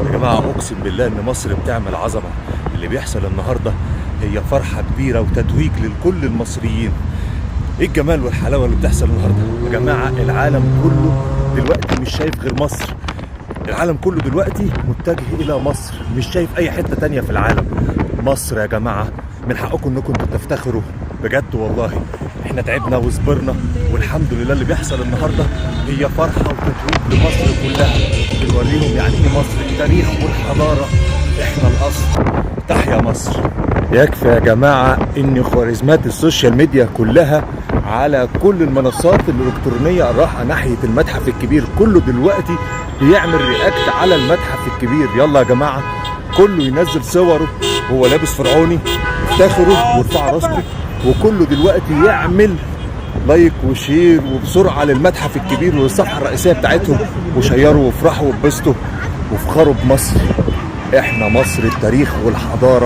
يا جماعة أقسم بالله إن مصر بتعمل عظمة. اللي بيحصل النهاردة هي فرحة كبيرة وتتويج لكل المصريين. إيه الجمال والحلاوة اللي بتحصل النهاردة يا جماعة؟ العالم كله دلوقتي مش شايف غير مصر. العالم كله دلوقتي متجه إلى مصر، مش شايف أي حتة تانية في العالم. مصر يا جماعة من حقكم إنكم تفتخروا بجد والله. احنا تعبنا وصبرنا والحمد لله. اللي بيحصل النهارده هي فرحه وتتويج لمصر كلها، بنوريهم يعني ايه مصر، التاريخ والحضاره. احنا الاصل. تحيا مصر. يكفي يا جماعه ان خوارزميات السوشيال ميديا كلها على كل المنصات الالكترونيه رايحه ناحيه المتحف الكبير. كله دلوقتي بيعمل رياكت على المتحف الكبير. يلا يا جماعه كله ينزل صوره وهو لابس فرعوني، افتخروا وارفعوا راسكم. وكله دلوقتي يعمل لايك وشير وبسرعه للمتحف الكبير والصفحه الرئيسيه بتاعتهم، وشيروا وافرحوا واتبسطوا وافخروا بمصر. احنا مصر، التاريخ والحضاره.